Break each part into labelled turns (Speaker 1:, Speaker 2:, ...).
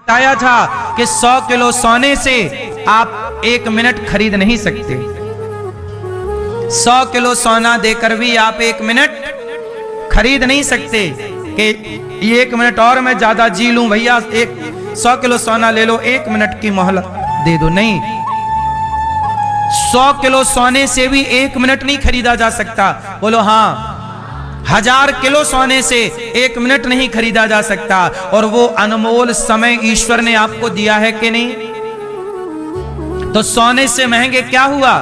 Speaker 1: बताया था कि 100 किलो सोने से आप 1 मिनट खरीद नहीं सकते। 100 किलो सोना देकर भी आप 1 मिनट खरीद नहीं सकते कि ये 1 मिनट और मैं ज्यादा जी लूं भैया, 100 किलो सोना ले लो, 1 मिनट की मोहलत दे दो। नहीं, 100 किलो सोने से भी 1 मिनट नहीं खरीदा जा सकता। बोलो हाँ। 1000 किलो सोने से 1 मिनट नहीं खरीदा जा सकता। और वो अनमोल समय ईश्वर ने आपको दिया है कि नहीं? तो सोने से महंगे क्या हुआ?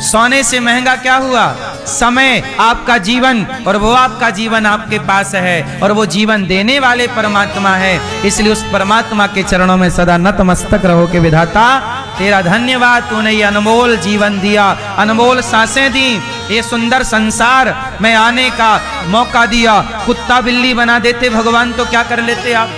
Speaker 1: सोने से महंगा क्या हुआ? समय, आपका जीवन। और वो आपका जीवन आपके पास है और वो जीवन देने वाले परमात्मा है। इसलिए उस परमात्मा के चरणों में सदा नतमस्तक रहो कि विधाता तेरा धन्यवाद, तूने ये अनमोल जीवन दिया, अनमोल सांसें दी, ये सुंदर संसार में आने का मौका दिया। कुत्ता बिल्ली बना देते भगवान तो क्या कर लेते आप?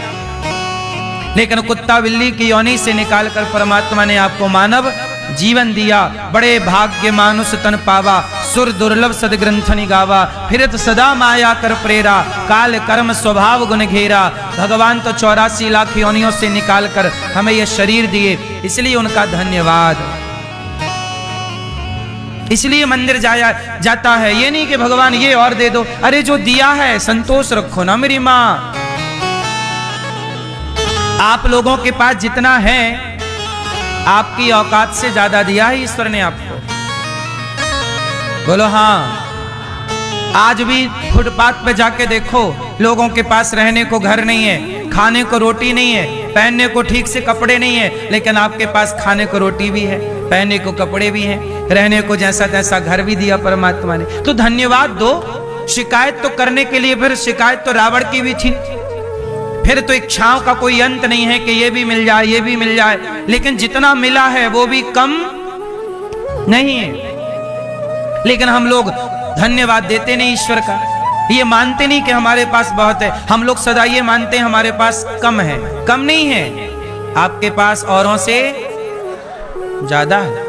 Speaker 1: लेकिन कुत्ता बिल्ली की योनि से निकालकर परमात्मा ने आपको मानव जीवन दिया। बड़े भाग्य मानुष तन पावा, सुर दुर्लभ सदग्रंथनि गावा, फिरत सदा माया कर प्रेरा, काल कर्म स्वभाव गुण घेरा। भगवान तो 84 लाख योनियों से निकालकर हमें यह शरीर दिए, इसलिए उनका धन्यवाद। इसलिए मंदिर जाया जाता है, ये नहीं कि भगवान ये और दे दो। अरे जो दिया है संतोष रखो ना मेरी माँ। आप लोगों के पास जितना है, आपकी औकात से ज्यादा दिया है ईश्वर ने आपको। बोलो हाँ। आज भी फुटपाथ पे जाके देखो, लोगों के पास रहने को घर नहीं है, खाने को रोटी नहीं है, पहनने को ठीक से कपड़े नहीं है, लेकिन आपके पास खाने को रोटी भी है, पहनने को कपड़े भी हैं, रहने को जैसा तैसा घर भी दिया परमात्मा ने। तो धन्यवाद दो। शिकायत तो करने के लिए, फिर शिकायत तो रावण की भी थी, फिर तो इच्छाओं का कोई अंत नहीं है कि ये भी मिल जाए, ये भी मिल जाए, लेकिन जितना मिला है वो भी कम नहीं है। लेकिन हम लोग धन्यवाद देते नहीं ईश्वर का, ये मानते नहीं कि हमारे पास बहुत है। हम लोग सदा ये मानते हैं हमारे पास कम है। कम नहीं है, आपके पास औरों से ज्यादा है।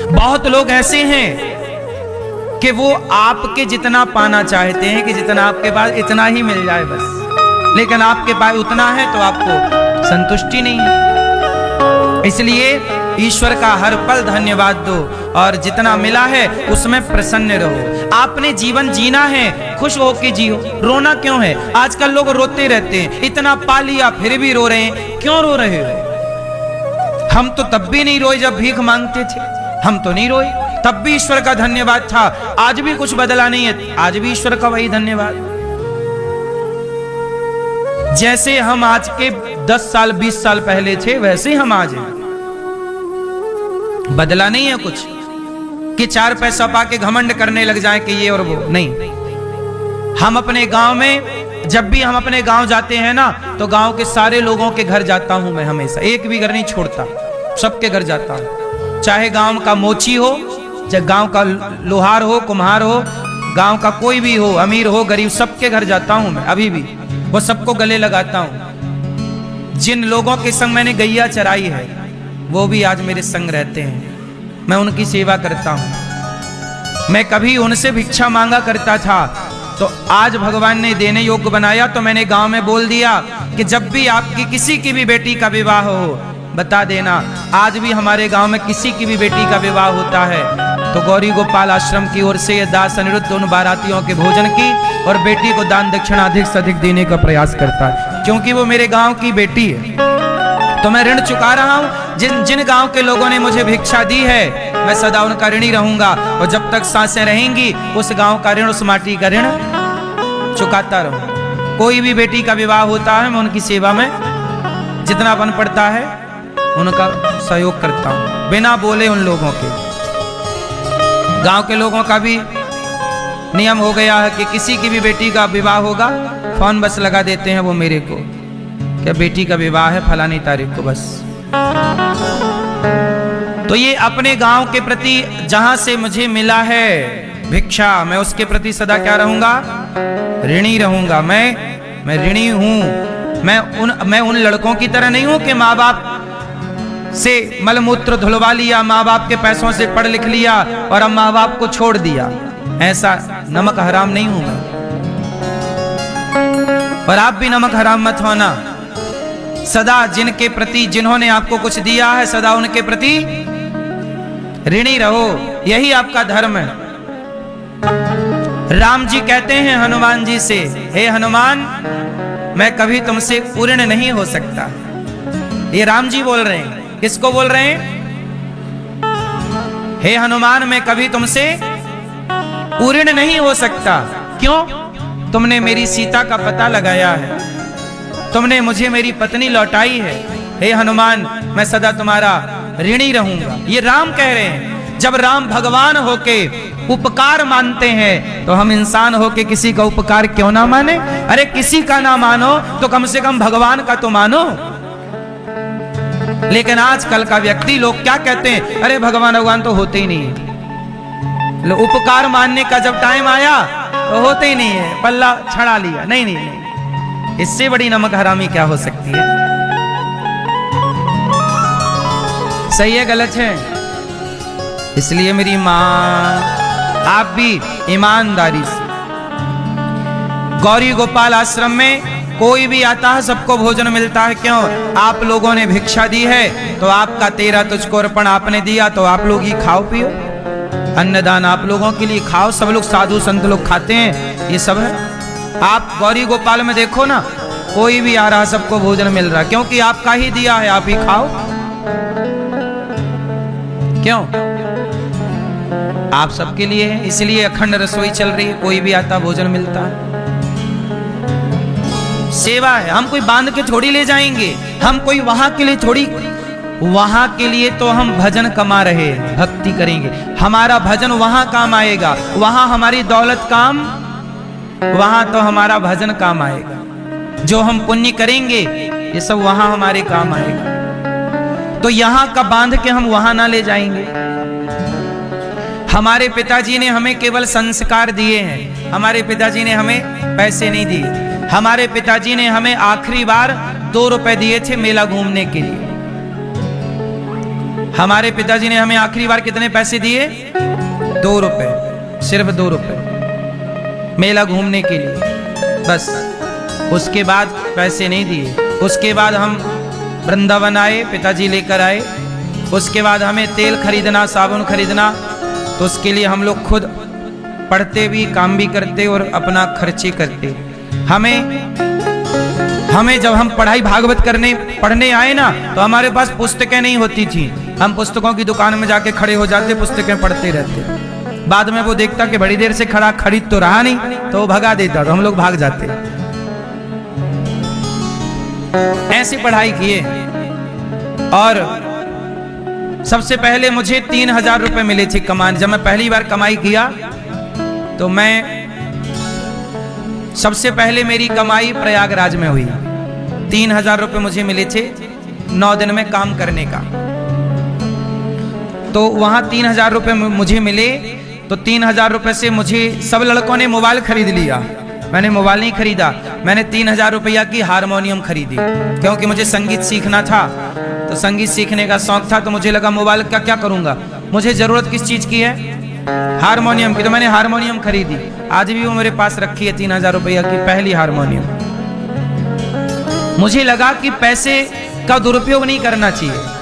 Speaker 1: बहुत लोग ऐसे हैं कि वो आपके जितना पाना चाहते हैं कि जितना आपके पास इतना ही मिल जाए बस, लेकिन आपके पास उतना है तो आपको संतुष्टि नहीं है। इसलिए ईश्वर का हर पल धन्यवाद दो और जितना मिला है उसमें प्रसन्न रहो। आपने जीवन जीना है, खुश होकर जियो। रोना क्यों है? आजकल लोग रोते रहते हैं, इतना पा लिया फिर भी रो रहे हैं। क्यों रो रहे हो? हम तो तब भी नहीं रोए जब भीख मांगते थे, हम तो नहीं रोए, तब भी ईश्वर का धन्यवाद था। आज भी कुछ बदला नहीं है, आज भी ईश्वर का वही धन्यवाद। जैसे हम आज के 10 साल 20 साल पहले थे, वैसे हम आज हैं। बदला नहीं है कुछ कि 4 पैसा पाके घमंड करने लग जाएं कि ये और वो नहीं। हम अपने गांव में, जब भी हम अपने गांव जाते हैं ना, तो गांव के सारे लोगों के घर जाता हूं मैं हमेशा, एक भी घर नहीं छोड़ता, सबके घर जाता हूं। चाहे गांव का मोची हो, चाहे गांव का लोहार हो, कुम्हार हो, गांव का कोई भी हो, अमीर हो गरीब, सबके घर जाता हूं मैं अभी भी। वो सबको गले लगाता हूं। जिन लोगों के संग मैंने गैया चराई है वो भी आज मेरे संग रहते हैं, मैं उनकी सेवा करता हूं। मैं कभी उनसे भिक्षा मांगा करता था, तो आज भगवान ने देने योग्य बनाया, तो मैंने गांव में बोल दिया कि जब भी आपकी किसी की भी बेटी का विवाह हो बता देना। आज भी हमारे गांव में किसी की भी बेटी का विवाह होता है तो गौरी गोपाल आश्रम की ओर से ये दास अनिरुद्ध उन बारातियों के भोजन की और बेटी को दान दक्षिणा अधिक से अधिक देने का प्रयास करता है, क्योंकि वो मेरे गांव की बेटी है। तो मैं ऋण चुका रहा हूं। जिन जिन गांव के लोगों ने मुझे भिक्षा दी है, मैं सदा उनका ऋणी रहूंगा, और जब तक सांसें रहेंगी उस गांव का ऋण, उस माटी का ऋण चुकाता रहूं। कोई भी बेटी का विवाह होता है, मैं उनकी सेवा में जितना बन पड़ता है उनका सहयोग करता हूं, बिना बोले उन लोगों के। गांव के लोगों का भी नियम हो गया है कि किसी की भी बेटी का विवाह होगा, फोन बस लगा देते हैं वो मेरे को, क्या बेटी का विवाह है फलानी तारीख को, बस। तो ये अपने गांव के प्रति जहां से मुझे मिला है भिक्षा, मैं उसके प्रति सदा क्या रहूंगा? ऋणी रहूंगा। मैं ऋणी हूं। मैं उन लड़कों की तरह नहीं हूं कि माँ बाप से मलमूत्र धुलवा लिया, माँ बाप के पैसों से पढ़ लिख लिया और अब माँ बाप को छोड़ दिया। ऐसा नमक हराम नहीं हूं मैं, और आप भी नमक हराम मत होना। सदा जिनके प्रति, जिन्होंने आपको कुछ दिया है, सदा उनके प्रति ऋणी रहो, यही आपका धर्म है। राम जी कहते हैं हनुमान जी से, हे हनुमान, मैं कभी तुमसे पूर्ण नहीं हो सकता। ये राम जी बोल रहे हैं। किसको बोल रहे हैं? हे हनुमान, मैं कभी तुमसे पूर्ण नहीं हो सकता। क्यों? तुमने मेरी सीता का पता लगाया है, तुमने मुझे मेरी पत्नी लौटाई है। हे हनुमान, मैं सदा तुम्हारा ऋणी रहूंगा। ये राम कह रहे हैं। जब राम भगवान होके उपकार मानते हैं तो हम इंसान होके किसी का उपकार क्यों ना माने? अरे किसी का ना मानो तो कम से कम भगवान का तो मानो। लेकिन आजकल का व्यक्ति, लोग क्या कहते हैं? अरे भगवान तो होते ही नहीं है। उपकार मानने का जब टाइम आया तो होते ही नहीं है, पल्ला छड़ा लिया। नहीं नहीं नहीं, इससे बड़ी नमक हरामी क्या हो सकती है? सही है गलत है? इसलिए मेरी मां, आप भी ईमानदारी से, गौरी गोपाल आश्रम में कोई भी आता है सबको भोजन मिलता है। क्यों? आप लोगों ने भिक्षा दी है तो आपका तेरा तुझको अर्पण आपने दिया, तो आप लोग ही खाओ पियो। अन्नदान आप लोगों के लिए, खाओ। सब लोग साधु संत लोग खाते हैं, ये सब है। आप गौरी गोपाल में देखो ना, कोई भी आ रहा सबको भोजन मिल रहा, क्योंकि आपका ही दिया है, आप ही खाओ। क्यों? आप सबके लिए है, इसलिए अखंड रसोई चल रही है, कोई भी आता भोजन मिलता है। सेवा है। हम कोई बांध के थोड़ी ले जाएंगे, हम कोई वहां के लिए थोड़ी, वहां के लिए तो हम भजन कमा रहे हैं, भक्ति करेंगे। हमारा भजन वहां काम आएगा, वहां हमारी दौलत काम, वहां तो हमारा भजन काम आएगा। जो हम पुण्य करेंगे ये सब वहां हमारे काम आएगा। तो यहां का बांध के हम वहां ना ले जाएंगे। हमारे पिताजी ने हमें केवल संस्कार दिए हैं, हमारे पिताजी ने हमें पैसे नहीं दिए। हमारे पिताजी ने हमें आखिरी बार 2 रुपए दिए थे मेला घूमने के लिए। हमारे पिताजी ने हमें आखिरी बार कितने पैसे दिए? 2 रुपए, सिर्फ 2 रुपए मेला घूमने के लिए, बस। उसके बाद पैसे नहीं दिए। उसके बाद हम वृंदावन आए, पिताजी लेकर आए। उसके बाद हमें तेल खरीदना, साबुन खरीदना, तो उसके लिए हम लोग खुद पढ़ते भी, काम भी करते और अपना खर्चे करते। हमें जब हम पढ़ाई भागवत पढ़ने आए ना, तो हमारे पास पुस्तकें नहीं होती थी। हम पुस्तकों की दुकान में जाके खड़े हो जाते, पुस्तकें पढ़ते रहते। बाद में वो देखता कि बड़ी देर से खरीद तो रहा नहीं, तो वो भगा देता, तो हम लोग भाग जाते। ऐसी पढ़ाई किए। और सबसे पहले मुझे 3000 रुपए मिले थे कमाने। जब मैं पहली बार कमाई किया तो मैं, सबसे पहले मेरी कमाई प्रयागराज में हुई। 3000 रुपए मुझे मिले थे 9 दिन में काम करने का। तो वहां 3000 रुपए मुझे मिले, तो 3000 रुपए से मुझे, सब लड़कों ने मोबाइल खरीद लिया, मैंने मोबाइल नहीं खरीदा। मैंने 3000 रुपया की हारमोनियम खरीदी, क्योंकि मुझे संगीत सीखना था। तो संगीत सीखने का शौक था, तो मुझे लगा मोबाइल का क्या करूंगा, मुझे जरूरत किस चीज की है? हारमोनियम की। तो मैंने हारमोनियम खरीदी, आज भी वो मेरे पास रखी है, 3000 रुपया की पहली हारमोनियम। मुझे लगा कि पैसे का दुरुपयोग नहीं करना चाहिए।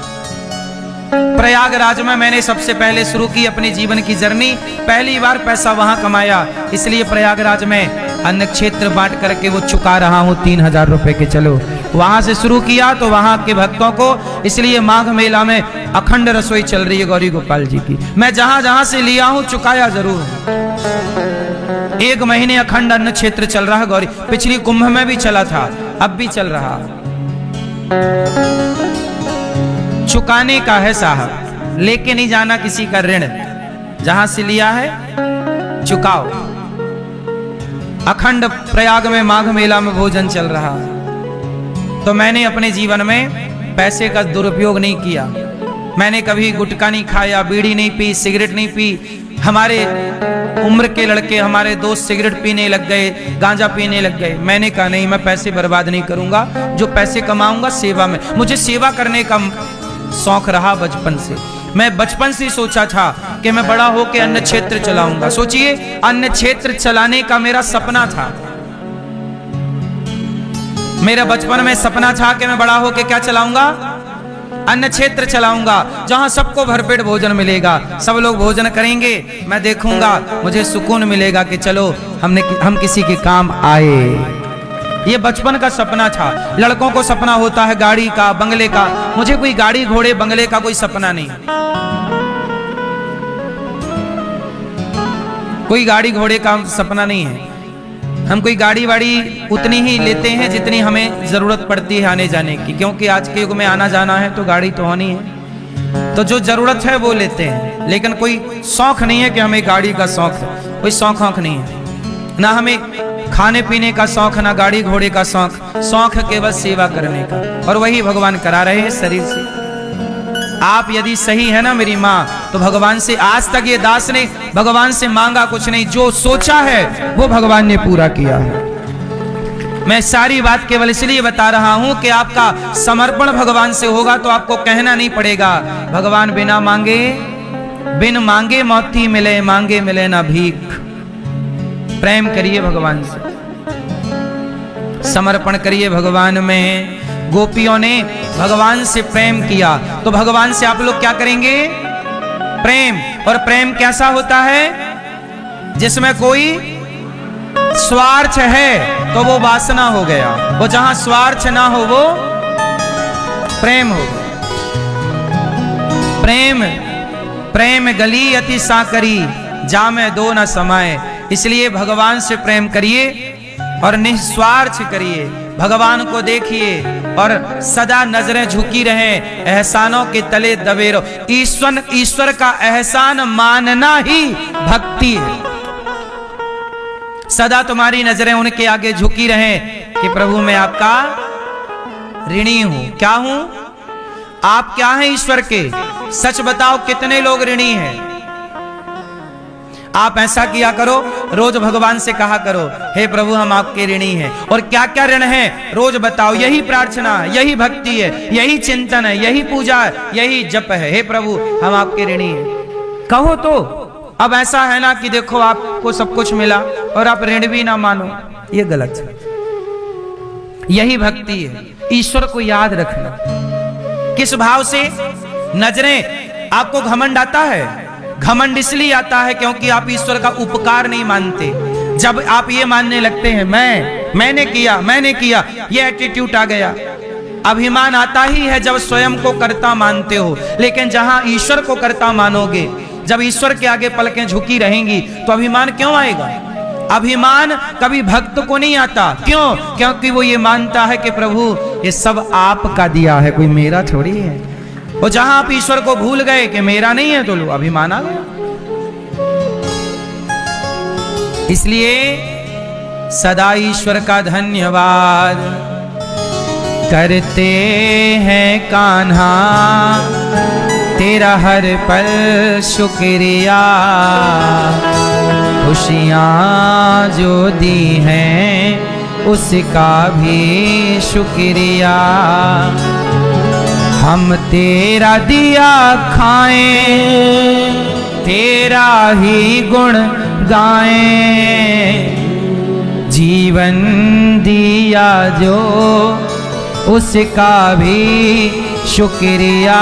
Speaker 1: प्रयागराज में मैंने सबसे पहले शुरू की अपनी जीवन की जर्नी, पहली बार पैसा वहां कमाया। इसलिए प्रयागराज में अन्न क्षेत्र बांट करके वो चुका रहा हूं 3000 रुपए के। चलो, वहां से शुरू किया तो वहां के भक्तों को, इसलिए माघ मेला में अखंड रसोई चल रही है गौरी गोपाल जी की। मैं जहां जहां से लिया हूं चुकाया जरूर। 1 महीने अखंड अन्न क्षेत्र चल रहा है गौरी। पिछली कुंभ में भी चला था, अब भी चल रहा। चुकाने का है साहब, लेके नहीं जाना किसी का ऋण। जहां से लिया है चुकाओ। अखंड प्रयाग में माघ मेला में भोजन चल रहा। तो मैंने अपने जीवन में पैसे का दुरुपयोग नहीं किया। मैंने कभी गुटखा नहीं खाया, बीड़ी नहीं पी, सिगरेट नहीं पी। हमारे उम्र के लड़के, हमारे दोस्त सिगरेट पीने लग गए, गांजा पीने लग गए। मैंने कहा नहीं, मैं पैसे बर्बाद नहीं करूंगा, जो पैसे कमाऊंगा सेवा में। मुझे सेवा करने का शौक रहा बचपन से। मैं बचपन से सोचा था कि मैं बड़ा होकर अन्न क्षेत्र चलाऊंगा। सोचिए, अन्न क्षेत्र चलाने का मेरा सपना था। मेरा बचपन में सपना था कि मैं बड़ा होके क्या चलाऊंगा, अन्न क्षेत्र चलाऊंगा, जहां सबको भरपेट भोजन मिलेगा, सब लोग भोजन करेंगे, मैं देखूंगा, मुझे सुकून मिलेगा कि चलो हम किसी के काम आए। ये बचपन का सपना था। लड़कों को सपना होता है गाड़ी का, बंगले का। मुझे कोई गाड़ी घोड़े बंगले का कोई सपना नहीं। कोई गाड़ी घोड़े का सपना नहीं है। हम कोई गाड़ी वाड़ी उतनी ही लेते हैं जितनी हमें जरूरत पड़ती है आने जाने की, क्योंकि आज के युग में आना जाना है तो गाड़ी तो होनी है, तो जो जरूरत है वो लेते हैं। लेकिन कोई शौक नहीं है कि हमें गाड़ी का शौक है, कोई शौक नहीं है। ना हमें खाने पीने का शौक, ना गाड़ी घोड़े का शौक। शौक है केवल सेवा करने का, और वही भगवान करा रहे हैं शरीर से। आप यदि सही है ना मेरी माँ, तो भगवान से आज तक ये दास ने भगवान से मांगा कुछ नहीं, जो सोचा है वो भगवान ने पूरा किया है। मैं सारी बात केवल इसलिए बता रहा हूं कि आपका समर्पण भगवान से होगा तो आपको कहना नहीं पड़ेगा। भगवान बिना मांगे, बिन मांगे मोती मिले, मांगे मिले ना भीख। प्रेम करिए भगवान से, समर्पण करिए भगवान में। गोपियों ने भगवान से प्रेम किया, तो भगवान से आप लोग क्या करेंगे? प्रेम। और प्रेम कैसा होता है? जिसमें कोई स्वार्थ है तो वो वासना हो गया, वो जहां स्वार्थ ना हो वो प्रेम हो गया। प्रेम प्रेम गली अति साकरी, जामे दो न समाये। इसलिए भगवान से प्रेम करिए और निस्वार्थ करिए। भगवान को देखिए और सदा नजरें झुकी रहें, एहसानों के तले दबे रहो। ईश्वर का एहसान मानना ही भक्ति है। सदा तुम्हारी नजरें उनके आगे झुकी रहें कि प्रभु मैं आपका ऋणी हूं। क्या हूं? आप क्या हैं ईश्वर के? सच बताओ, कितने लोग ऋणी हैं? आप ऐसा किया करो, रोज भगवान से कहा करो, हे प्रभु हम आपके ऋणी हैं। और क्या क्या ऋण है रोज बताओ। यही प्रार्थना, यही भक्ति है, यही चिंतन है, यही पूजा है, यही जप है। हे प्रभु हम आपके ऋणी हैं, कहो तो। अब ऐसा है ना कि देखो आपको सब कुछ मिला और आप ऋण भी ना मानो, ये गलत है। यही भक्ति है, ईश्वर को याद रखना। किस भाव से? नजरें, आपको घमंड आता है? घमंड इसलिए आता है क्योंकि आप ईश्वर का उपकार नहीं मानते। जब आप ये मानने लगते हैं मैंने किया, ये एटीट्यूड आ गया। अभिमान आता ही है जब स्वयं को कर्ता मानते हो। लेकिन जहां ईश्वर को कर्ता मानोगे, जब ईश्वर के आगे पलकें झुकी रहेंगी, तो अभिमान क्यों आएगा? अभिमान कभी भक्त को नहीं आता। क्यों? क्योंकि वो ये मानता है कि प्रभु ये सब आपका दिया है, कोई मेरा थोड़ी है। और जहां आप ईश्वर को भूल गए कि मेरा नहीं है, तो लो अभिमान आ गया। इसलिए सदा ईश्वर का धन्यवाद करते हैं कान्हा, तेरा हर पल शुक्रिया। खुशियाँ जो दी हैं उसका भी शुक्रिया। हम तेरा दिया खाएं, तेरा ही गुण गाएं। जीवन दिया जो उसका भी शुक्रिया।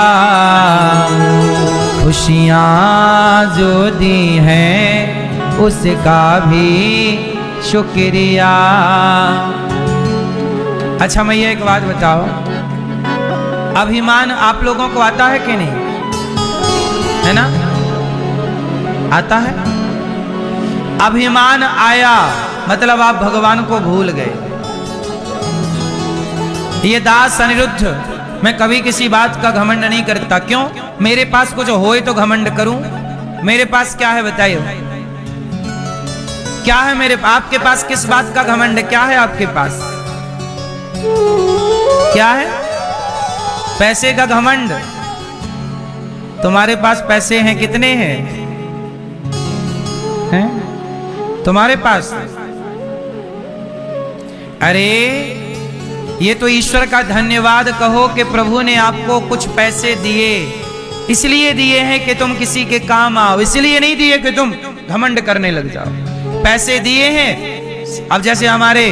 Speaker 1: खुशियाँ जो दी हैं उसका भी शुक्रिया। अच्छा मैं ये एक बात बताओ, अभिमान आप लोगों को आता है कि नहीं? है ना? आता है। अभिमान आया मतलब आप भगवान को भूल गए। ये दास अनिरुद्ध, मैं कभी किसी बात का घमंड नहीं करता। क्यों? मेरे पास कुछ होए तो घमंड करूं। मेरे पास क्या है बताइए? क्या है मेरे? आपके पास किस बात का घमंड? क्या है आपके पास? क्या है? पैसे का घमंड। तुम्हारे पास पैसे हैं? कितने हैं? हैं? तुम्हारे पास? अरे ये तो ईश्वर का धन्यवाद कहो कि प्रभु ने आपको कुछ पैसे दिए। इसलिए दिए हैं कि तुम किसी के काम आओ, इसलिए नहीं दिए कि तुम घमंड करने लग जाओ। पैसे दिए हैं। अब जैसे हमारे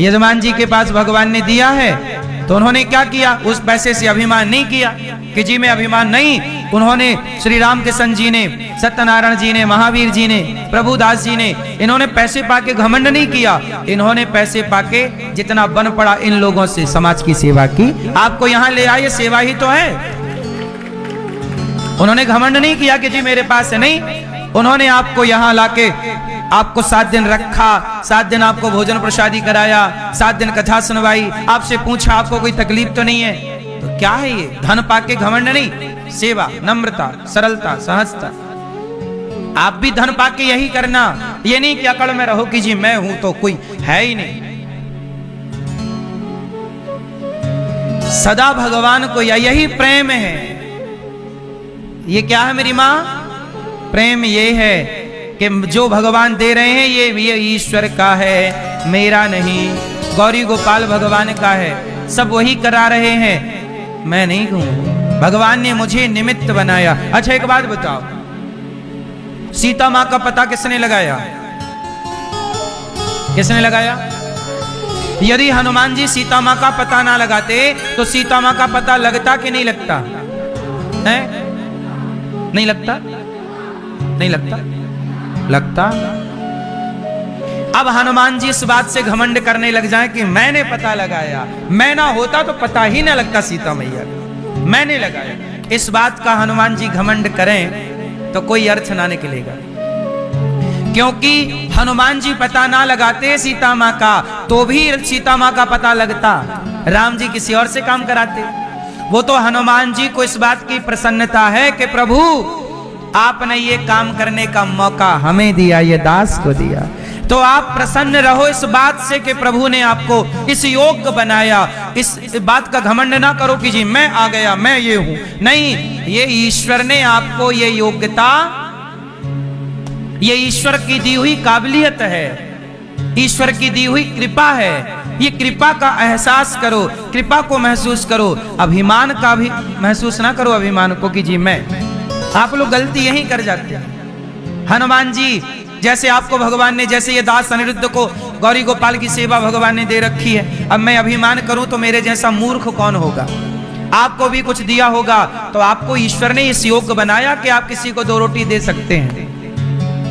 Speaker 1: यजमान जी के पास भगवान ने दिया है तो उन्होंने क्या किया, उस पैसे से अभिमान नहीं किया कि जी मैं अभिमान नहीं। उन्होंने श्री रामकृष्ण जी ने, सत्यनारायण जी ने, महावीर जी ने, प्रभुदास जी ने, इन्होंने पैसे पाके घमंड नहीं किया। इन्होंने पैसे पाके जितना बन पड़ा इन लोगों से समाज की सेवा की। आपको यहाँ ले आए, सेवा ही तो है। उन्होंने घमंड नहीं किया कि जी मेरे पास है, नहीं। उन्होंने आपको यहाँ लाके आपको 7 दिन रखा, 7 दिन आपको भोजन प्रसादी कराया, 7 दिन कथा सुनवाई, आपसे पूछा आपको कोई तकलीफ तो नहीं है। तो क्या है ये, धन पाके घमंड नहीं, सेवा, नम्रता, सरलता, सहजता। आप भी धन पाके यही करना, ये नहीं कि अकड़ में रहो कि जी मैं हूं तो कोई है ही नहीं। सदा भगवान को यही प्रेम है। ये क्या है मेरी माँ, प्रेम ये है कि जो भगवान दे रहे हैं ये ईश्वर का है, मेरा नहीं। गौरी गोपाल भगवान का है, सब वही करा रहे हैं, मैं नहीं हूं। भगवान ने मुझे निमित्त बनाया। अच्छा एक बात बताओ, सीता मां का पता किसने लगाया, किसने लगाया? यदि हनुमान जी सीता मां का पता ना लगाते तो सीता मां का पता लगता कि नहीं लगता है? नहीं लगता, नहीं लगता, लगता। अब हनुमान जी इस बात से घमंड करने लग जाए कि मैंने पता लगाया, मैं ना होता तो पता ही ना लगता सीता मैया का, मैंने लगाया। इस बात का हनुमान जी घमंड करें तो कोई अर्थ ना निकलेगा, क्योंकि हनुमान जी पता ना लगाते सीता मां का तो भी सीता मां का पता लगता। राम जी किसी और से काम कराते। वो तो हनुमान जी को इस बात की प्रसन्नता है कि प्रभु आपने ये काम करने का मौका हमें दिया, ये दास को दिया, तो आप प्रसन्न रहो इस बात से कि प्रभु ने आपको इस योग्य बनाया। इस बात का घमंड ना करो कि जी मैं आ गया, मैं ये हूं, नहीं। ये ईश्वर ने आपको ये योग्यता, ये ईश्वर की दी हुई काबिलियत है, ईश्वर की दी हुई कृपा है। ये कृपा का एहसास करो, कृपा को महसूस करो, अभिमान का भी महसूस ना करो, अभिमान को कि जी मैं। आप लोग गलती यही कर जाते हैं। हनुमान जी जैसे आपको भगवान ने, जैसे ये दास अनिरुद्ध को गौरी गोपाल की सेवा भगवान ने दे रखी है, अब मैं अभिमान करूं तो मेरे जैसा मूर्ख कौन होगा। आपको भी कुछ दिया होगा तो आपको ईश्वर ने इस योग्य बनाया कि आप किसी को 2 रोटी दे सकते हैं,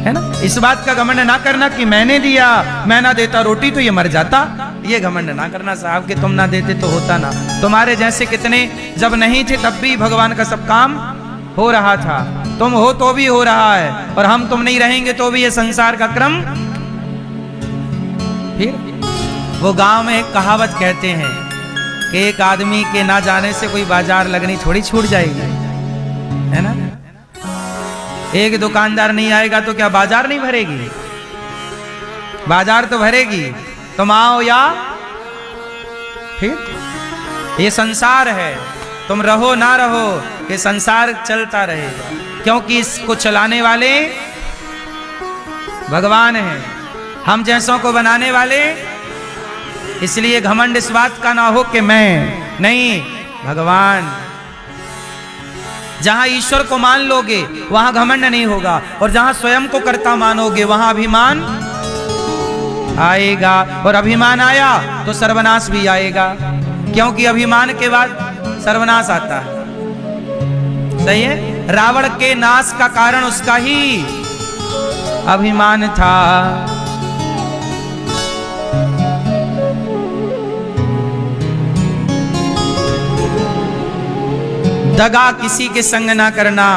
Speaker 1: है ना। इस बात का घमंड ना करना कि मैंने दिया, मैं ना देता रोटी तो ये मर जाता। ये घमंड ना करना साहब कि तुम ना देते तो होता ना। तुम्हारे जैसे कितने जब नहीं थे तब भी भगवान का सब काम हो रहा था, तुम हो तो भी हो रहा है, और हम तुम नहीं रहेंगे तो भी ये संसार का क्रम। फिर वो गांव में एक कहावत कहते हैं कि एक आदमी के ना जाने से कोई बाजार लगनी थोड़ी छूट जाएगी, है ना। एक दुकानदार नहीं आएगा तो क्या बाजार नहीं भरेगी? बाजार तो भरेगी, तुम आओ या फिर। ये संसार है, तुम रहो ना रहो, ये संसार चलता रहेगा, क्योंकि इसको चलाने वाले भगवान हैं, हम जैसों को बनाने वाले। इसलिए घमंड इस बात का ना हो कि मैं नहीं, भगवान। जहां ईश्वर को मान लोगे वहां घमंड नहीं होगा, और जहां स्वयं को कर्ता मानोगे वहां अभिमान आएगा, और अभिमान आया तो सर्वनाश भी आएगा, क्योंकि अभिमान के बाद सर्वनाश आता है। सही है। रावण के नाश का कारण उसका ही अभिमान था। दगा किसी के संग ना करना,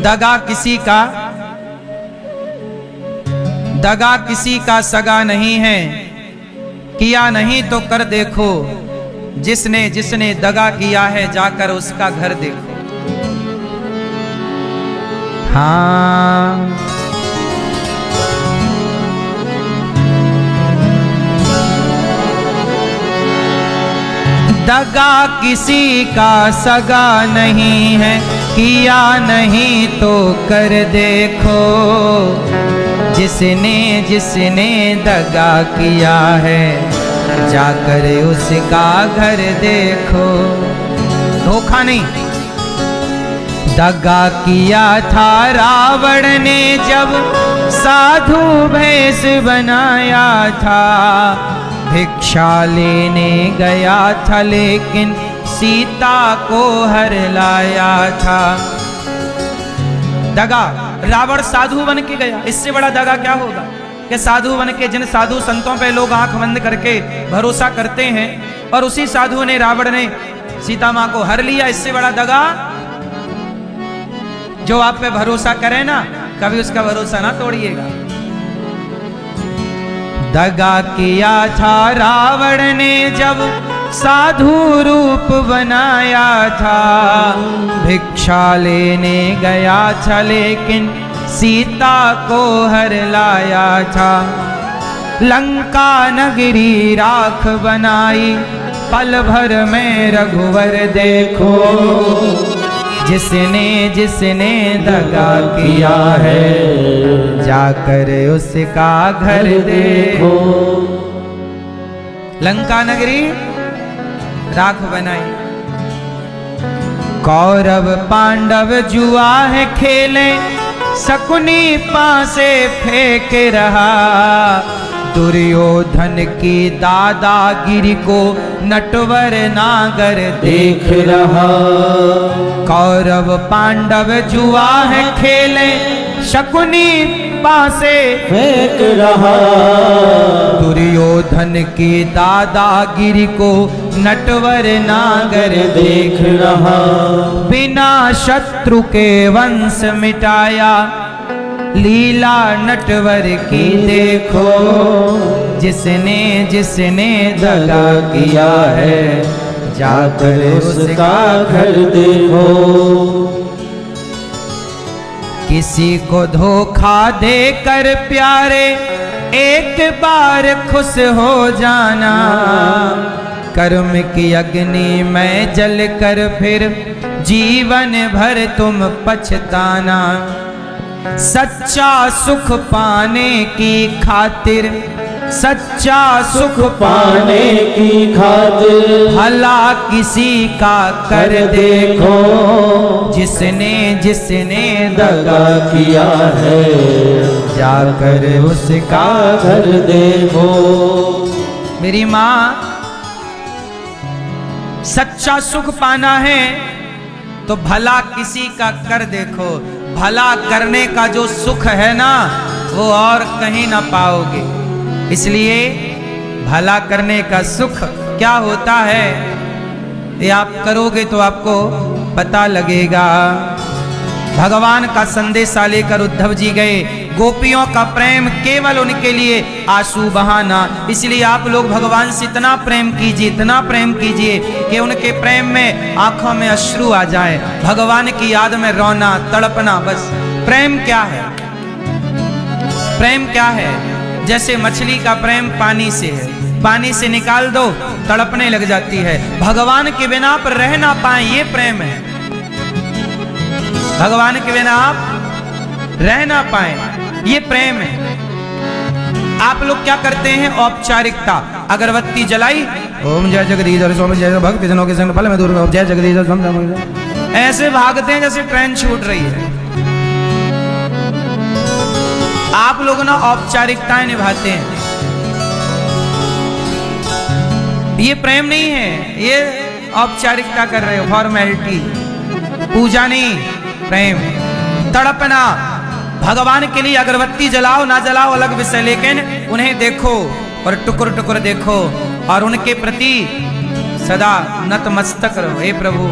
Speaker 1: दगा किसी का, दगा किसी का सगा नहीं है, किया नहीं तो कर देखो, जिसने जिसने दगा किया है जाकर उसका घर देखो। हाँ, दगा किसी का सगा नहीं है, किया नहीं तो कर देखो, जिसने जिसने दगा किया है जाकर उसका घर देखो। धोखा नहीं, दगा किया था रावण ने जब साधु भेष बनाया था, भिक्षा लेने गया था लेकिन सीता को हर लाया था। दगा, रावण साधु बन के गया, इससे बड़ा दगा क्या होगा कि साधु बन के, जिन साधु संतों पे लोग आंख बंद करके भरोसा करते हैं, और उसी साधु ने, रावण ने सीता मां को हर लिया। इससे बड़ा दगा? जो आप पे भरोसा करे ना, कभी उसका भरोसा ना तोड़िएगा। दगा किया था रावण ने जब साधु रूप बनाया था, भिक्षा लेने गया था लेकिन सीता को हर लाया था। लंका नगरी राख बनाई, पल भर में रघुवर देखो, जिसने जिसने दगा किया है, जाकर उसका घर देखो। लंका नगरी राख बनाई, कौरव पांडव जुआ है खेले, शकुनी पासे फेंक रहा, दुर्योधन की दादागिरी को नटवर नागर देख रहा। कौरव पांडव जुआ है खेले, शकुनी पासे फेंक रहा, दुर्योधन की दादागिरी को नटवर नागर देख रहा। बिना शत्रु के वंश मिटाया, लीला नटवर की देखो, जिसने जिसने दगा किया है, जाकर उसका घर देखो। किसी को धोखा देकर प्यारे, एक बार खुश हो जाना, कर्म की अग्नि में जलकर फिर जीवन भर तुम पछताना। सच्चा सुख पाने की खातिर, सच्चा सुख पाने की खातिर, भला किसी का कर देखो, जिसने जिसने दगा किया है, जाकर उसका घर देखो। मेरी माँ, सच्चा सुख पाना है तो भला किसी का कर देखो। भला करने का जो सुख है ना, वो और कहीं ना पाओगे। इसलिए भला करने का सुख क्या होता है, ये आप करोगे तो आपको पता लगेगा। भगवान का संदेशा लेकर उद्धव जी गए। गोपियों का प्रेम केवल उनके लिए आंसू बहाना। इसलिए आप लोग भगवान से इतना प्रेम कीजिए, इतना प्रेम कीजिए कि उनके प्रेम में आंखों में अश्रु आ जाए, भगवान की याद में रोना तड़पना। बस प्रेम क्या है? प्रेम क्या है? जैसे मछली का प्रेम पानी से है, पानी से निकाल दो तड़पने लग जाती है। भगवान के बिना आप रह ना पाए, ये प्रेम है। भगवान के बिना आप रह ना पाए, ये प्रेम है। आप लोग क्या करते हैं? औपचारिकता। अगरबत्ती जलाई, ओम जय जगदीश स्वामी जय भक्त जनों के संग फल में दूर जय जगदीश, ऐसे भागते हैं जैसे ट्रेन छूट रही है। आप लोग ना औपचारिकताएं निभाते हैं, ये प्रेम नहीं है, ये औपचारिकता कर रहे हो, फॉर्मेलिटी। पूजा नहीं, प्रेम। तड़पना, भगवान के लिए अगरबत्ती जलाओ ना जलाओ अलग विषय, लेकिन उन्हें देखो और टुकुर टुकुर देखो और उनके प्रति सदा नतमस्तक रहो। हे प्रभु,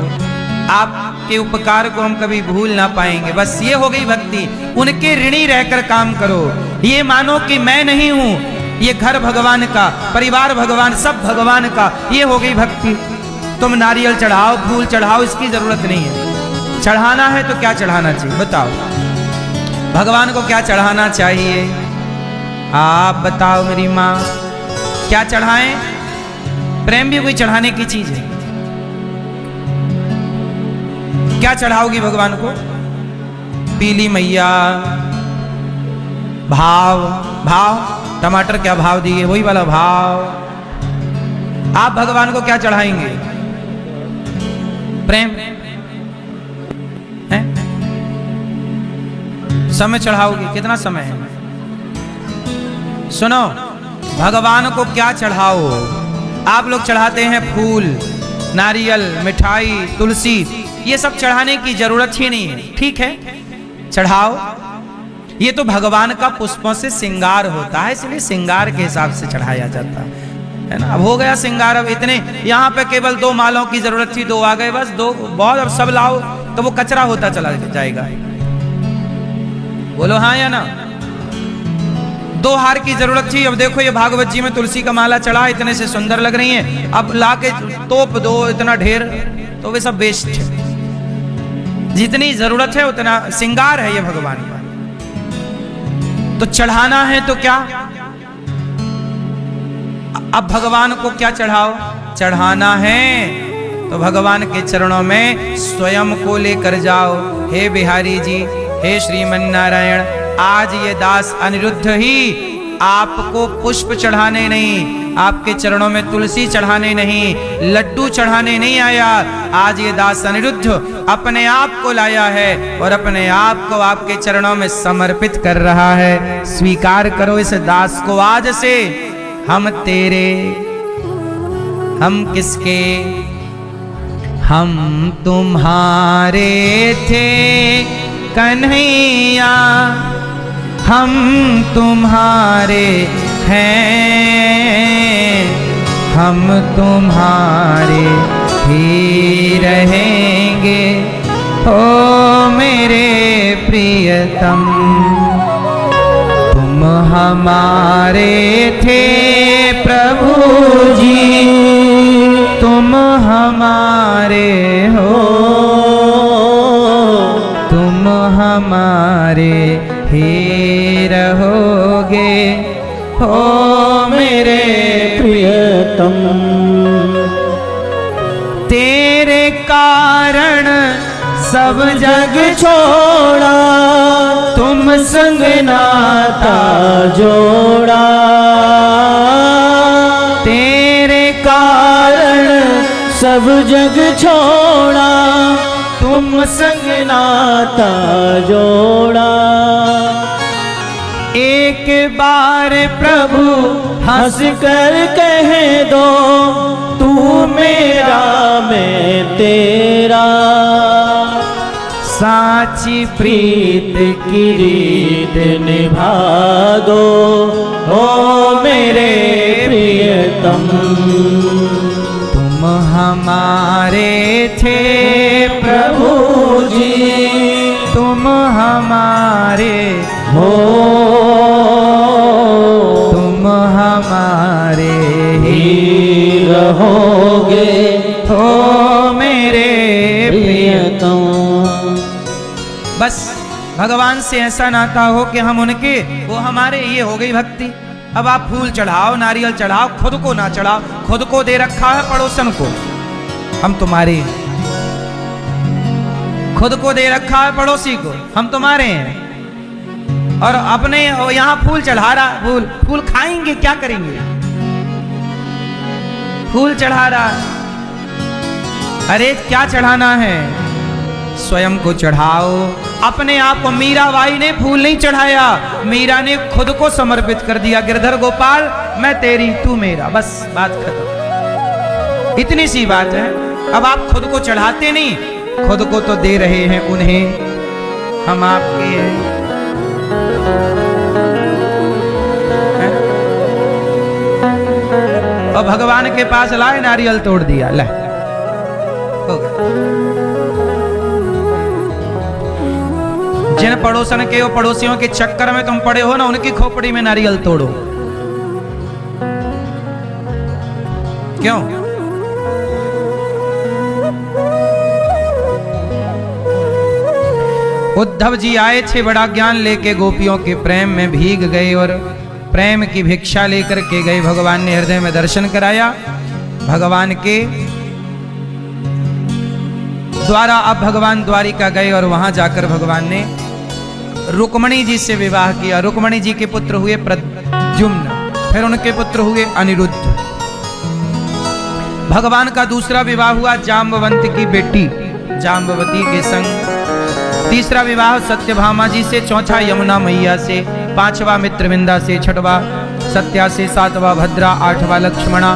Speaker 1: आपके उपकार को हम कभी भूल ना पाएंगे। बस ये हो गई भक्ति। उनके ऋणी रहकर काम करो। ये मानो कि मैं नहीं हूं, ये घर भगवान का, परिवार भगवान, सब भगवान का। ये हो गई भक्ति। तुम नारियल चढ़ाओ, फूल चढ़ाओ, इसकी जरूरत नहीं है। चढ़ाना है तो क्या चढ़ाना चाहिए बताओ? भगवान को क्या चढ़ाना चाहिए? आप बताओ मेरी माँ, क्या चढ़ाएं? प्रेम भी कोई चढ़ाने की चीज है। क्या चढ़ाओगी भगवान को? पीली मैया, भाव। भाव, टमाटर क्या भाव दिए, वही वाला भाव। आप भगवान को क्या चढ़ाएंगे? प्रेम है? समय चढ़ाओगे? कितना समय है? सुनो, भगवान को क्या चढ़ाओ? आप लोग चढ़ाते हैं फूल, नारियल, मिठाई, तुलसी, ये सब चढ़ाने की जरूरत ही नहीं है। ठीक है, चढ़ाओ, ये तो भगवान का पुष्पों से श्रृंगार होता है, इसलिए श्रृंगार के हिसाब से चढ़ाया जाता है ना। अब हो गया श्रृंगार, अब इतने यहाँ पे केवल 2 मालों की जरूरत थी, 2 आ गए, बस 2 बहुत, अब सब लाओ तो वो कचरा होता चला जाएगा। बोलो हाँ या ना? 2 हार की जरूरत थी, अब देखो ये भागवत जी में तुलसी का माला चढ़ा, इतने से सुंदर लग रही है, अब लाके तोप दो इतना ढेर, तो वे सब वेस्ट है। जितनी जरूरत है उतना श्रृंगार है ये भगवान का। तो चढ़ाना है तो क्या? अब भगवान को क्या चढ़ाओ? चढ़ाना है तो भगवान के चरणों में स्वयं को लेकर जाओ। हे बिहारी जी, हे श्रीमन नारायण, आज ये दास अनिरुद्ध ही आपको पुष्प चढ़ाने नहीं, आपके चरणों में तुलसी चढ़ाने नहीं, लड्डू चढ़ाने नहीं आया। आज ये दास अनिरुद्ध अपने आप को लाया है और अपने आप को आपके चरणों में समर्पित कर रहा है। स्वीकार करो इस दास को आज से। हम तेरे, हम किसके? हम तुम्हारे थे कन्हैया, हम तुम्हारे हैं, हम तुम्हारे ही रहेंगे। ओ मेरे प्रियतम, तुम हमारे थे प्रभु जी, तुम हमारे हो, तुम हमारे ही रहोगे। हो मेरे
Speaker 2: प्रियतम,
Speaker 1: तेरे कारण सब जग
Speaker 2: छोड़ा, तुम संग नाता जोड़ा। तेरे कारण सब जग छोड़ा, तुम संग नाता जोड़ा। एक बार प्रभु हंस कर कह दो, तू मेरा मैं तेरा। साची प्रीत की रीत निभा दो, ओ मेरे प्रियतम। तुम हमारे थे प्रभु जी, तुम हमारे हो, तुम हमारे ही रहोगे। हो मेरे प्रियतम। बस भगवान से ऐसा नाता हो कि हम उनके, वो हमारे, ये हो गई भक्ति। अब आप फूल चढ़ाओ, नारियल चढ़ाओ, खुद को ना चढ़ाओ। खुद को दे रखा है पड़ोसन को, हम तुम्हारे। खुद को दे रखा है पड़ोसी को, हम तुम्हारे हैं। और अपने यहाँ फूल चढ़ा रहा, फूल खाएंगे, क्या करेंगे? फूल चढ़ा रहा, अरे क्या चढ़ाना है? स्वयं को चढ़ाओ अपने आप को। मीराबाई ने फूल नहीं चढ़ाया, मीरा ने खुद को समर्पित कर दिया। गिरधर गोपाल, मैं तेरी, तू मेरा, बस बात खत्म। इतनी सी बात है। अब आप खुद को चढ़ाते नहीं, खुद को तो दे रहे हैं उन्हें, हम आपके हैं। और भगवान के पास लाए, नारियल तोड़ दिया, ले हो गया। जिन पड़ोसन के, वो पड़ोसियों के चक्कर में तुम पड़े हो ना, उनकी खोपड़ी में नारियल तोड़ो। क्यों? उद्धव जी आए थे बड़ा ज्ञान लेके, गोपियों के प्रेम में भीग गए और प्रेम की भिक्षा लेकर के गए। भगवान ने हृदय में दर्शन कराया। भगवान के द्वारा अब भगवान द्वारिका गए और वहां जाकर भगवान ने रुक्मणी जी से विवाह किया। रुक्मणी जी के पुत्र हुए प्रद्युम्न, फिर उनके पुत्र हुए अनिरुद्ध। भगवान का दूसरा विवाह हुआ जाम्बवंत की बेटी जाम्बवती के संग।
Speaker 1: तीसरा विवाह सत्यभामा जी से, चौथा यमुना मैया से, पांचवा मित्रविंदा से, छठवा सत्या से, सातवां भद्रा, आठवां लक्ष्मणा।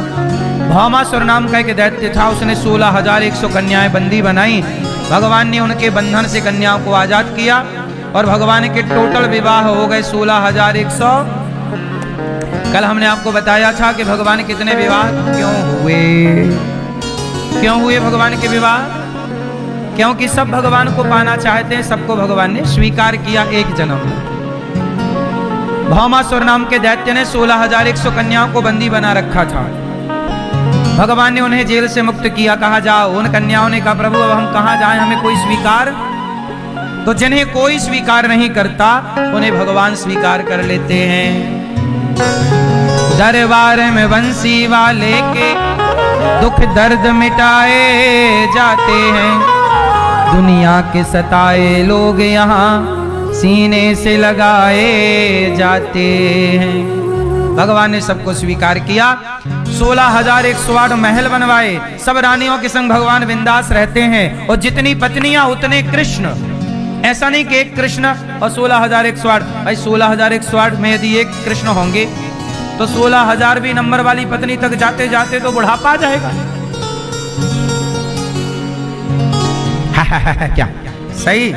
Speaker 1: भौमासुर नाम का एक दैत्य था, उसने 16,100 कन्याएं बंदी बनाई। भगवान ने उनके बंधन से कन्याओं को आजाद किया और भगवान के टोटल विवाह हो गए 16,100। कल हमने आपको बताया था कि भगवान कितने विवाह क्यों हुए भगवान के विवाह? क्योंकि सब भगवान को पाना चाहते हैं, सबको भगवान ने स्वीकार किया एक जन्म में। भौमासुर नाम के दैत्य ने 16,100 कन्याओं को बंदी बना रखा था। भगवान ने उन्हें जेल से मुक्त किया, कहा जाओ। उन कन्याओं ने कहा प्रभु अब हम कहां जाएं, हमें कोई स्वीकार। तो जिन्हें कोई स्वीकार नहीं करता उन्हें भगवान स्वीकार कर लेते हैं। दरबार में बंसी वाले के दुख दर्द मिटाए जाते हैं, दुनिया के सताए लोग यहाँ सीने से लगाए जाते हैं। भगवान ने सबको स्वीकार किया। 16,108 महल बनवाए, सब रानियों के संग भगवान बिंदास रहते हैं और जितनी पत्नियां उतने कृष्ण। ऐसा नहीं कि एक कृष्ण और 16,108। भाई 16,108 में यदि एक कृष्ण होंगे तो 16,000 नंबर वाली पत्नी तक जाते जाते तो बुढ़ापा आ जाएगा। क्या सही?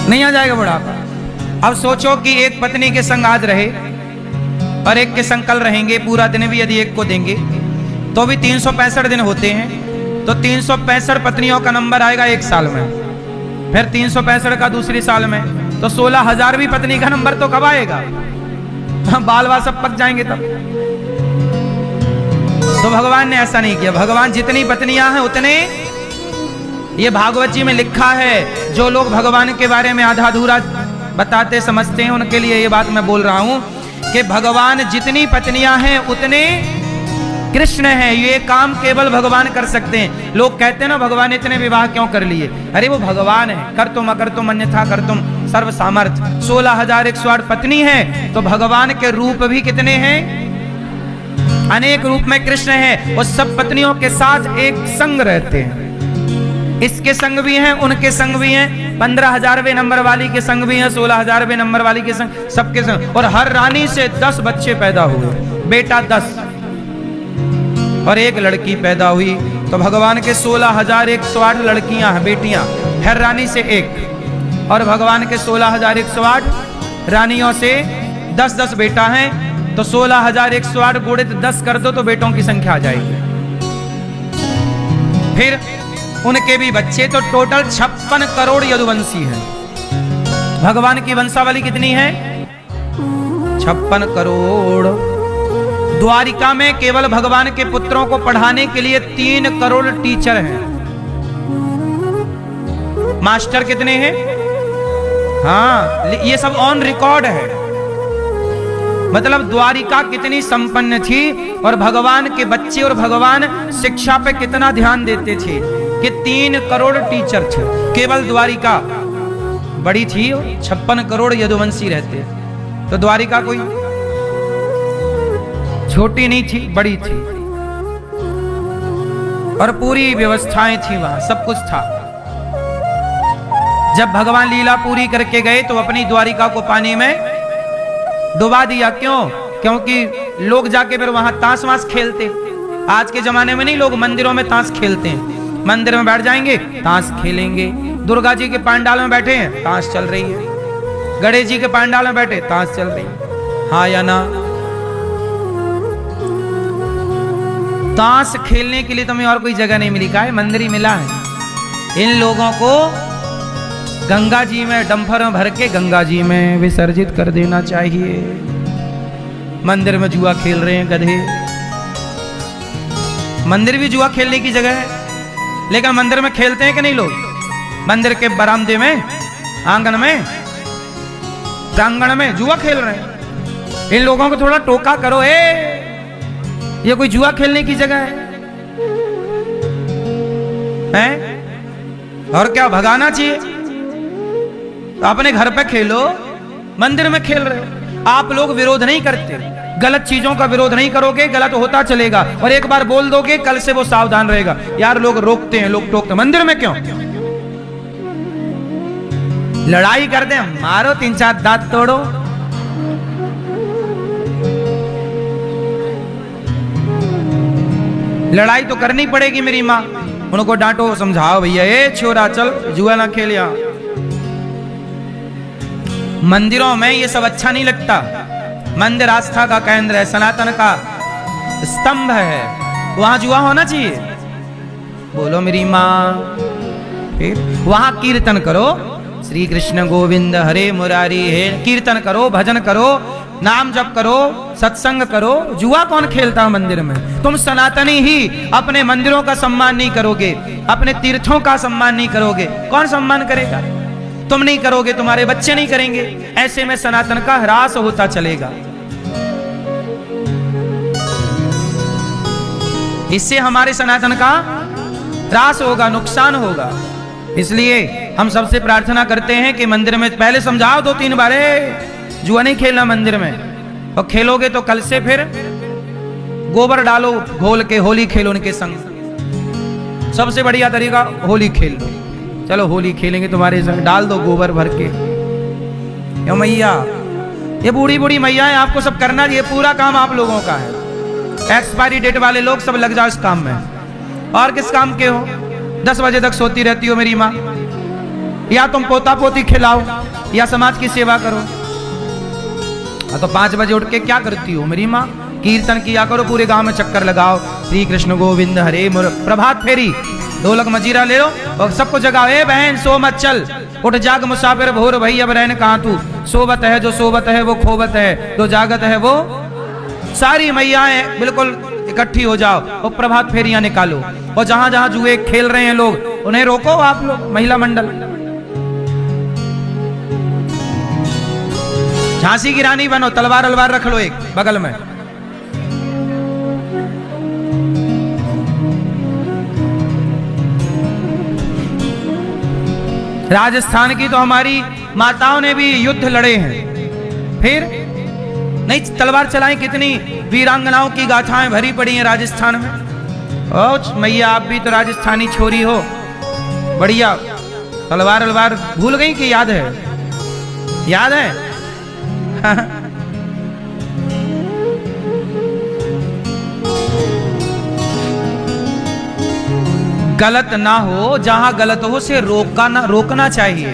Speaker 1: नहीं आ जाएगा बुढ़ापा। अब सोचो कि एक पत्नी के संग आज रहे और एक के संग कल रहेंगे, पूरा दिन भी यदि एक को देंगे तो भी 365 दिन होते हैं। तो 365 पत्नियों का नंबर आएगा एक साल में, फिर 365 का दूसरी साल में, तो 16,000 पत्नी का नंबर तो कब आएगा? बाल बाल सब पक जाएंगे तब। तो भगवान ने ऐसा नहीं किया। भगवान जितनी पत्नियां हैं उतने, ये भागवत जी में लिखा है। जो लोग भगवान के बारे में आधा अधूरा बताते समझते हैं उनके लिए ये बात मैं बोल रहा हूं कि भगवान जितनी पत्नियां हैं उतने कृष्ण है। ये काम केवल भगवान कर सकते हैं। लोग कहते हैं ना भगवान ने इतने विवाह क्यों कर लिए? अरे वो भगवान है, कर तुम अकर तुम अन्यथा कर तुम सर्व सामर्थ। 16,108 पत्नी है तो भगवान के रूप भी कितने हैं? अनेक रूप में कृष्ण है। और सब पत्नियों के साथ एक संग रहते हैं। इसके संग भी हैं, उनके संग भी हैं, 15,000वें नंबर वाली के संग भी हैं, 16,000वें नंबर वाली के संग, सबके संग। और हर रानी से 10 बच्चे पैदा हुए, बेटा 10 और एक लड़की पैदा हुई। तो भगवान के 16,108 लड़कियां हैं, बेटियां, हर रानी से एक। और भगवान के 16,108 रानियों से 10-10 बेटा हैं। तो 16,108 गुणित 10 कर दो तो बेटों की संख्या आ जाएगी। फिर उनके भी बच्चे, तो टोटल 56 करोड़ यदुवंशी है। भगवान की वंशावली कितनी है? 56 करोड़। द्वारिका में केवल भगवान के पुत्रों को पढ़ाने के लिए 3 करोड़ टीचर हैं। मास्टर कितने हैं? हाँ, ये सब ऑन रिकॉर्ड है। मतलब द्वारिका कितनी संपन्न थी और भगवान के बच्चे और भगवान शिक्षा पे कितना ध्यान देते थे कि 3 करोड़ टीचर थे। केवल द्वारिका बड़ी थी, 56 करोड़ यदुवंशी रहते। तो द्वारिका कोई छोटी नहीं थी, बड़ी थी और पूरी व्यवस्थाएं थी, वहां सब कुछ था। जब भगवान लीला पूरी करके गए तो अपनी द्वारिका को पानी में डुबा दिया। क्यों? क्योंकि लोग जाके फिर वहां ताश वाश खेलते। आज के जमाने में नहीं, लोग मंदिरों में ताश खेलते हैं। मंदिर में बैठ जाएंगे, ताश खेलेंगे। दुर्गा जी के पंडाल में बैठे हैं, ताश चल रही है। गणेश जी के पंडाल में बैठे, ताश चल रही है। हाँ या ना? ताश खेलने के लिए तुम्हें और कोई जगह नहीं मिली, का है मंदिर ही मिला है। इन लोगों को गंगा जी में डंफर में भर के गंगा जी में विसर्जित कर देना चाहिए। मंदिर में जुआ खेल रहे हैं गधे। मंदिर भी जुआ खेलने की जगह है, लेकिन मंदिर में खेलते हैं कि नहीं लोग? मंदिर के बरामदे में, आंगन में, प्रांगण में जुआ खेल रहे हैं। इन लोगों को थोड़ा टोका करो, ये कोई जुआ खेलने की जगह है? और क्या भगाना चाहिए? अपने घर पे खेलो, मंदिर में खेल रहे हो। आप लोग विरोध नहीं करते, गलत चीजों का विरोध नहीं करोगे, गलत होता चलेगा, और एक बार बोल दोगे, कल से वो सावधान रहेगा। यार लोग रोकते हैं, लोग टोकते, मंदिर में क्यों लड़ाई कर दे, मारो 3-4 दांत तोड़ो। लड़ाई तो करनी पड़ेगी मेरी माँ, उनको डांटो, समझाओ, भैया ए छोरा चल जुआ ना खेल। यहां मंदिरों में ये सब अच्छा नहीं लगता। मंदिर आस्था का केंद्र है, सनातन का स्तंभ है, वहां जुआ होना चाहिए। बोलो मेरी माँ। फिर वहां कीर्तन करो, श्री कृष्ण गोविंद हरे मुरारी, हे कीर्तन करो, भजन करो, नाम जप करो, सत्संग करो। जुआ कौन खेलता है मंदिर में? तुम सनातनी ही अपने मंदिरों का सम्मान नहीं करोगे, अपने तीर्थों का सम्मान नहीं करोगे, कौन सम्मान करेगा? तुम नहीं करोगे, तुम्हारे बच्चे नहीं करेंगे, ऐसे में सनातन का ह्रास होता चलेगा। इससे हमारे सनातन का ह्रास होगा, नुकसान होगा। इसलिए हम सबसे प्रार्थना करते हैं कि मंदिर में पहले समझाओ 2-3 बार, जुआ नहीं खेलना मंदिर में, और खेलोगे तो कल से फिर गोबर डालो घोल के, होली खेलो उनके संग। सबसे बढ़िया तरीका होली खेल लो, चलो होली खेलेंगे तुम्हारे संग, डाल दो गोबर भर के। यो मैया, ये बूढ़ी बूढ़ी मैया है, आपको सब करना, ये पूरा काम आप लोगों का है। एक्सपायरी डेट वाले लोग सब लग जाओ इस काम में। और किस काम के हो? 10 बजे तक सोती रहती हो मेरी माँ, या तुम पोता पोती खिलाओ या समाज की सेवा करो। तो 5 बजे उठ के क्या करती हो मेरी माँ? कीर्तन किया करो, पूरे गांव में चक्कर लगाओ, श्री कृष्ण गोविंद हरे मुर, प्रभात फेरी, ढोलक मजीरा ले लो और सबको जगाओ, ए बहन सो मत चल, उठ जाग मुसाफिर भोर भई अब रहन कहां तू, सोबत है जो सोबत है वो खोबत है, जो जागत है वो। सारी मैयाएं बिल्कुल इकट्ठी हो जाओ और प्रभात फेरियां निकालो, और जहां जहां जुए खेल रहे हैं लोग उन्हें रोको, आप लोग महिला मंडल। झांसी की रानी बनो, तलवार अलवार रख लो एक बगल में। राजस्थान की तो हमारी माताओं ने भी युद्ध लड़े हैं, फिर नहीं तलवार चलाएं, कितनी वीरांगनाओं की गाथाएं भरी पड़ी हैं राजस्थान में। और मैया आप भी तो राजस्थानी छोरी हो, बढ़िया, तलवार अलवार भूल गई कि याद है? याद है? गलत ना हो, जहां गलत हो उसे रोकना चाहिए।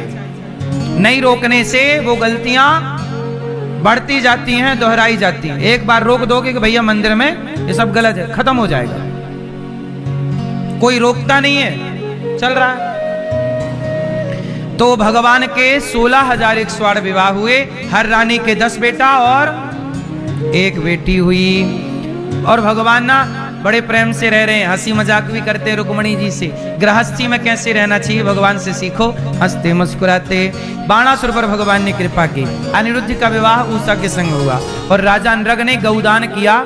Speaker 1: नहीं रोकने से वो गलतियां बढ़ती जाती हैं, दोहराई जाती हैं। एक बार रोक दोगे कि भैया मंदिर में ये सब गलत है, खत्म हो जाएगा। कोई रोकता नहीं है, चल रहा है। तो भगवान के 16,108 विवाह हुए, हर रानी के 10 बेटा और 1 बेटी हुई। और भगवान ना बड़े प्रेम से रह रहे हैं, हंसी मजाक भी करते हैं रुक्मणी जी से। गृहस्थी में कैसे रहना चाहिए भगवान से सीखो, हंसते मुस्कुराते। बाणासुर पर भगवान ने कृपा की, अनिरुद्ध का विवाह उषा के संग हुआ, और राजा नृग ने गौदान किया,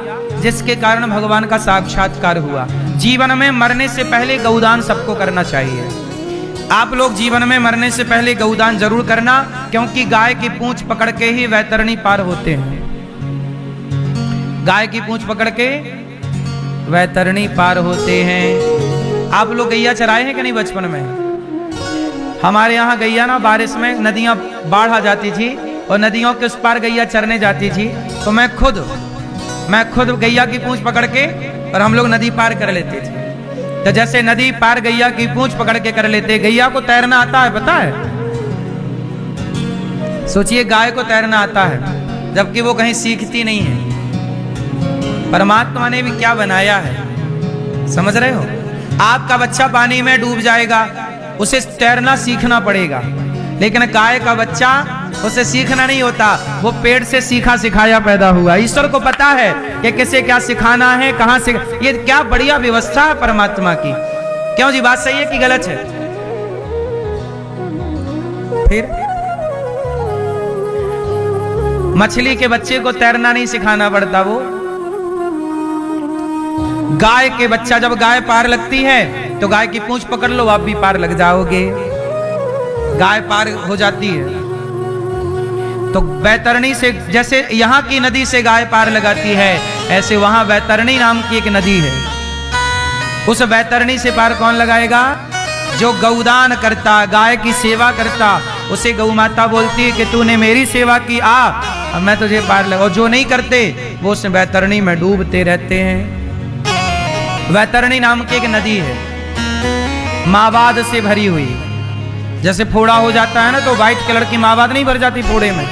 Speaker 1: जिसके कारण भगवान का साक्षात्कार हुआ। जीवन में मरने से पहले गौदान सबको करना चाहिए। आप लोग जीवन में मरने से पहले गौदान जरूर करना, क्योंकि गाय की पूंछ पकड़ के ही वैतरणी पार होते हैं। गाय की पूंछ पकड़ के वैतरणी पार होते हैं। आप लोग गैया चराए हैं कि नहीं बचपन में? हमारे यहाँ गैया ना बारिश में नदियां बाढ़ आ जाती थी, और नदियों के उस पार गैया चरने जाती थी, तो मैं खुद गैया की पूंछ पकड़ के और हम लोग नदी पार कर लेते थे। तो जैसे नदी पार गैया की पूंछ पकड़ के कर लेते। गैया को तैरना आता है, पता है? सोचिए, गाय को तैरना आता है, जबकि वो कहीं सीखती नहीं है। परमात्मा ने भी क्या बनाया है, समझ रहे हो? आपका बच्चा पानी में डूब जाएगा, उसे तैरना सीखना पड़ेगा, लेकिन गाय का बच्चा, उसे सीखना नहीं होता, वो पेड़ से सीखा सिखाया पैदा हुआ। ईश्वर को पता है कि किसे क्या सिखाना है, कहां से। ये क्या बढ़िया व्यवस्था है परमात्मा की। क्यों जी, बात सही है कि गलत है? फिर मछली के बच्चे को तैरना नहीं सिखाना पड़ता, वो गाय के बच्चा, जब गाय पार लगती है तो गाय की पूंछ पकड़ लो, आप भी पार लग जाओगे। गाय पार हो जाती है। तो वैतरणी से, जैसे यहाँ की नदी से गाय पार लगाती है, ऐसे वहां वैतरणी नाम की एक नदी है। उस वैतरणी से पार कौन लगाएगा? जो गौदान करता, गाय की सेवा करता, उसे गौ माता बोलती है कि तूने मेरी सेवा की, अब मैं तुझे पार लगा। जो नहीं करते वो उस वैतरणी में डूबते रहते हैं। वैतरणी नाम की एक नदी है, मावाद से भरी हुई। जैसे फोड़ा हो जाता है ना, तो व्हाइट कलर की मावाद नहीं भर जाती फोड़े में,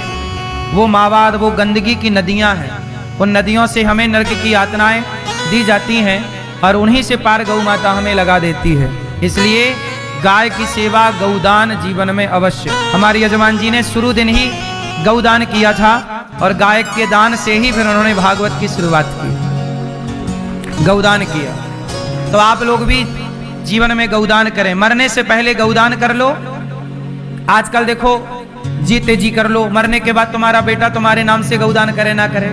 Speaker 1: वो मावाद, वो गंदगी की नदियां हैं। उन नदियों से हमें नरक की यातनाएं दी जाती हैं और उन्हीं से पार गौ माता हमें लगा देती है। इसलिए गाय की सेवा, गौदान जीवन में अवश्य। हमारे यजमान जी ने शुरू दिन ही गौदान किया था और गाय के दान से ही फिर उन्होंने भागवत की शुरुआत की, गौदान किया। तो आप लोग भी जीवन में गौदान करें, मरने से पहले गौदान कर लो। आजकल देखो जीते जी कर लो, मरने के बाद तुम्हारा बेटा तुम्हारे नाम से गौदान करे ना करे।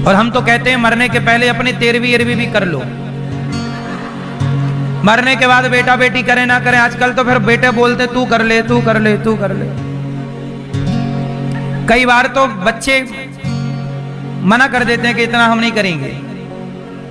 Speaker 1: और हम तो कहते हैं मरने के पहले अपनी 13वीं 11वीं भी कर लो, मरने के बाद बेटा बेटी करे ना करे। आजकल तो फिर बेटे बोलते तू कर ले, तू कर ले, तू कर ले। कई बार तो बच्चे मना कर देते हैं कि इतना हम नहीं करेंगे।